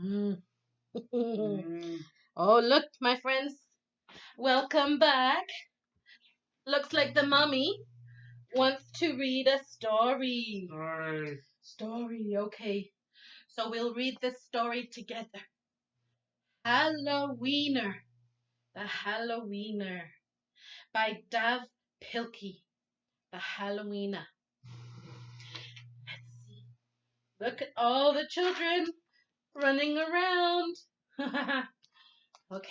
Mm. Mm. Oh, look, my friends. Welcome back. Looks like the mummy wants to read a story. Sorry. Story, okay. So we'll read this story together. Hallo-Wiener, the Hallo-Wiener by Dav Pilkey, the Hallo-Wiener. Let's see. Look at all the children running around. Okay.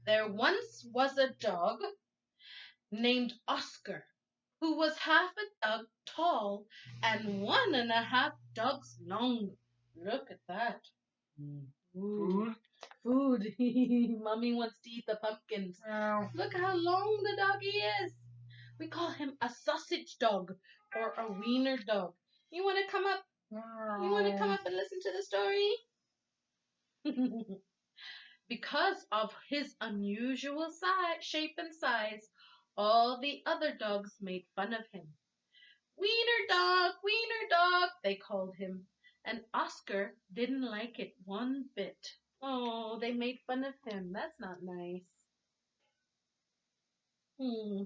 There once was a dog named Oscar who was half a dog tall and 1.5 dogs long. Look at that. Mm. Ooh. Food? Food. Mommy wants to eat the pumpkins. Meow. Look how long the doggy is. We call him a sausage dog or a wiener dog. You want to come up? You want to come up and listen to the story? Because of his unusual shape and size, all the other dogs made fun of him. Wiener dog, they called him. And Oscar didn't like it one bit. Oh, they made fun of him. That's not nice. Hmm,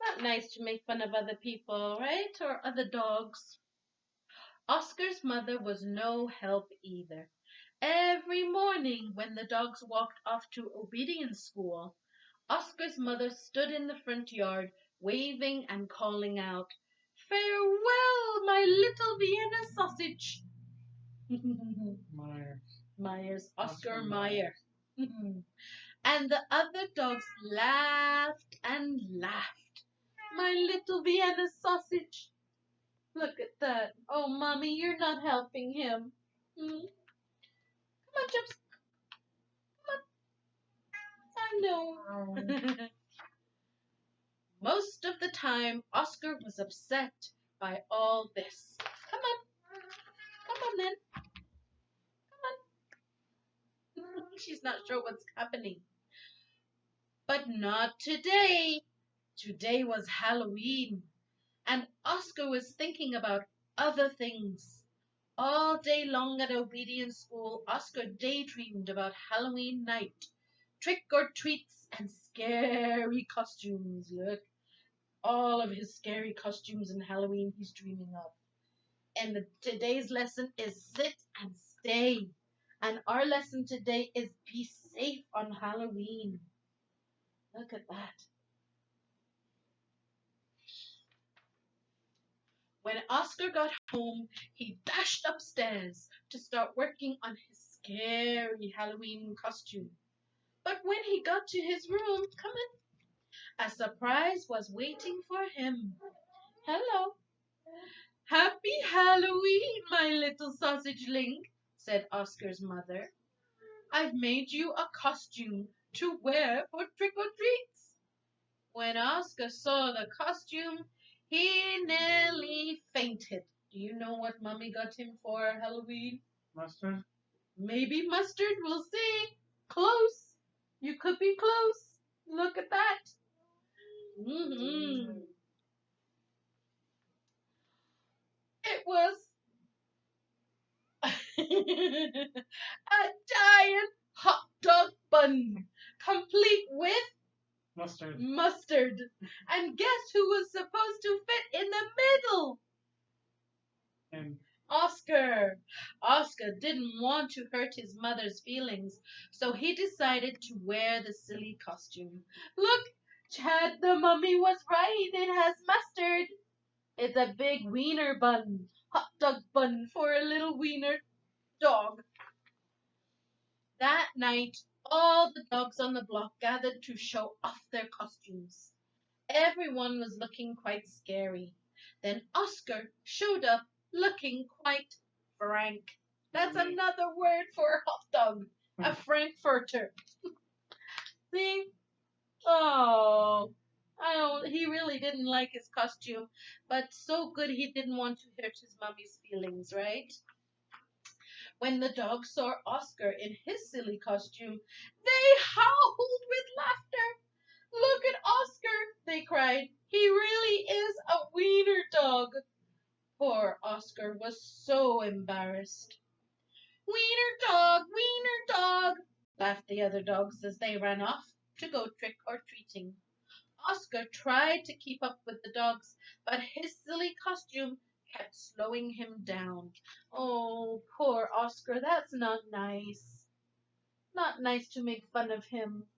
not nice to make fun of other people, right? Or other dogs. Oscar's mother was no help either. Every morning when the dogs walked off to obedience school, Oscar's mother stood in the front yard, waving and calling out, "Farewell, my little Vienna sausage." Meyer. Myers, Oscar Oscar Meyer. And the other dogs laughed and laughed. My little Vienna sausage. Look at that. Oh, Mommy, you're not helping him. Hmm? Come on, Chubs. Come on. I know. Most of the time, Oscar was upset by all this. Come on. Come on, then. Come on. She's not sure what's happening. But not today. Today was Halloween, and Oscar was thinking about other things. All day long at obedience school, Oscar daydreamed about Halloween night, trick or treats, and scary costumes. Look, all of his scary costumes in Halloween he's dreaming of. And today's lesson is sit and stay. And our lesson today is be safe on Halloween. Look at that. When Oscar got home, he dashed upstairs to start working on his scary Halloween costume. But when he got to his room, come in, a surprise was waiting for him. Hello. Happy Halloween, my little sausageling, said Oscar's mother. I've made you a costume to wear for trick or treats. When Oscar saw the costume, he nearly fainted. Do you know what Mommy got him for Halloween? Mustard? Maybe mustard, we'll see. Close. You could be close. Look at that. Mm-hmm. It was a giant hot dog bun, complete with Mustard. mustard. And guess who was supposed to fit in the middle? And Oscar. Oscar didn't want to hurt his mother's feelings, so he decided to wear the silly costume. Look, Chad, the mummy was right. It has mustard. It's a big wiener bun, hot dog bun for a little wiener dog. That night, all the dogs on the block gathered to show off their costumes. Everyone was looking quite scary. Then Oscar showed up looking quite frank. That's another word for a hot dog. A frankfurter. See? Oh, I don't. He really didn't like his costume, but so good he didn't want to hurt his mommy's feelings, right? When the dogs saw Oscar in his silly costume, they howled with laughter. Look at Oscar, they cried. He really is a wiener dog. Poor Oscar was so embarrassed. Wiener dog, laughed the other dogs as they ran off to go trick or treating. Oscar tried to keep up with the dogs, but his silly costume kept slowing him down. Oh, poor Oscar, that's not nice. Not nice to make fun of him.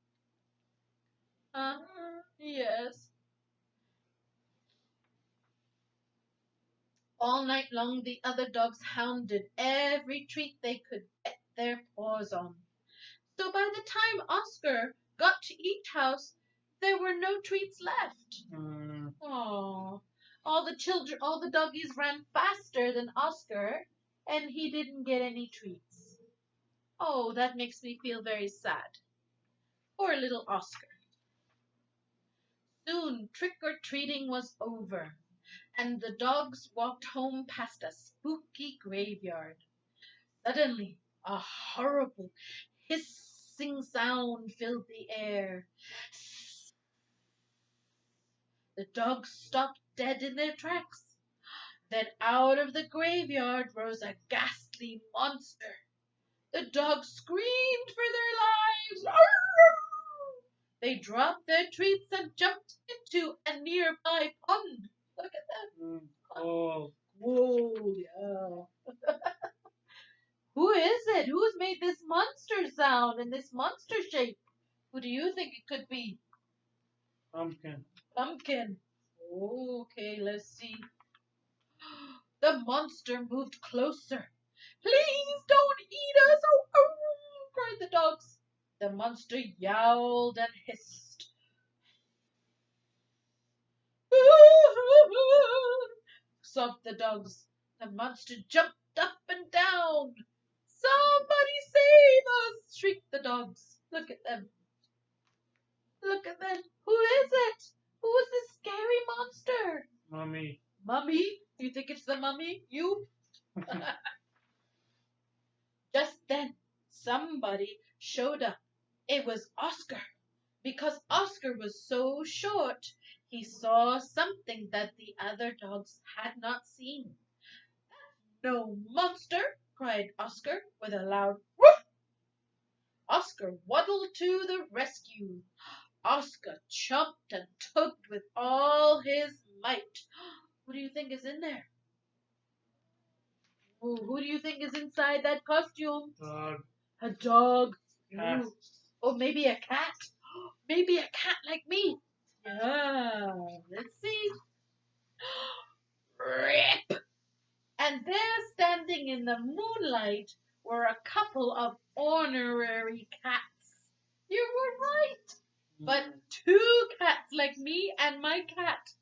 Yes. All night long the other dogs hounded every treat they could get their paws on. So by the time Oscar got to each house, there were no treats left. Oh, all the doggies ran faster than Oscar, and he didn't get any treats. Oh, that makes me feel very sad. Poor little Oscar. Soon trick-or-treating was over, and the dogs walked home past a spooky graveyard. Suddenly, a horrible hissing sound filled the air. The dogs stopped dead in their tracks. Then out of the graveyard rose a ghastly monster. The dogs screamed for their lives. They dropped their treats and jumped into a nearby pond. Look at that. Oh, Whoa, yeah. Who is it? Who's made this monster sound and this monster shape? Who do you think it could be? pumpkin. Pumpkin. Okay, let's see. The monster moved closer. Please don't eat us! Oh, oh, cried the dogs. The monster yowled and hissed. Sobbed the dogs. The monster jumped up and down. Somebody save us! Shrieked the dogs. Look at them. Look at them. Who is it? Who is this scary monster? Mommy. Mummy? You think it's the mummy? You? Just then, somebody showed up. It was Oscar. Because Oscar was so short, he saw something that the other dogs had not seen. No monster! Cried Oscar with a loud woof. Oscar waddled to the rescue. Oscar chomped and tugged with all his might. Who do you think is in there? Who do you think is inside that costume? Dog. A dog. Cat. Ooh. Or maybe a cat. Maybe a cat like me. Yeah. Let's see. Rip. And there, standing in the moonlight, were a couple of honorary cats. You were right. But two cats like me and my cat.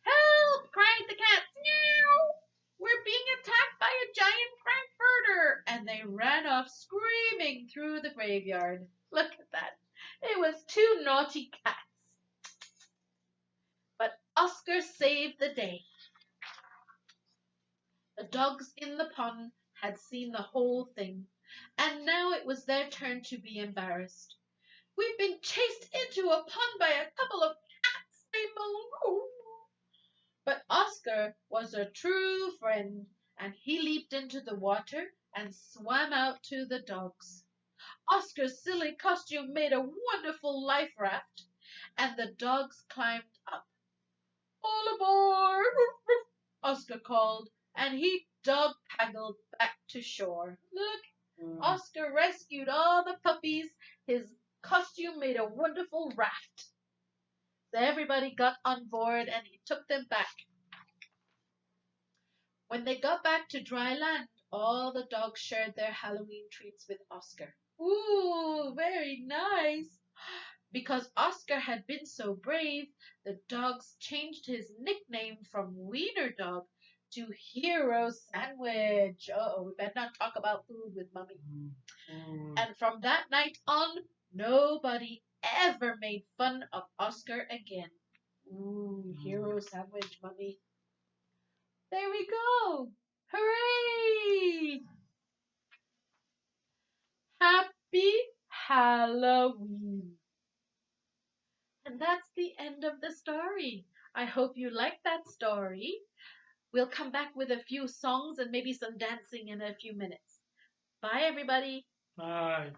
Help! Cried the cats. Meow! We're being attacked by a giant frankfurter. And they ran off screaming through the graveyard. Look at that. It was two naughty cats. But Oscar saved the day. The dogs in the pond had seen the whole thing, and now it was their turn to be embarrassed. We've been chased into a pond by a couple of cats, they moaned. Oh. But Oscar was a true friend, and he leaped into the water and swam out to the dogs. Oscar's silly costume made a wonderful life raft, and the dogs climbed up. All aboard! Oscar called, and he dog-paddled back to shore. Look, Oscar rescued all the puppies. His costume made a wonderful raft. So everybody got on board, and he took them back. When they got back to dry land, all the dogs shared their Halloween treats with Oscar. Ooh, very nice. Because Oscar had been so brave, the dogs changed his nickname from Wiener Dog to Hero Sandwich. Uh-oh, we better not talk about food with Mummy. And from that night on, nobody ever made fun of Oscar again. Ooh, Hero Sandwich, Mummy. There we go. Hooray! Happy Halloween. And that's the end of the story. I hope you liked that story. We'll come back with a few songs and maybe some dancing in a few minutes. Bye, everybody. Bye.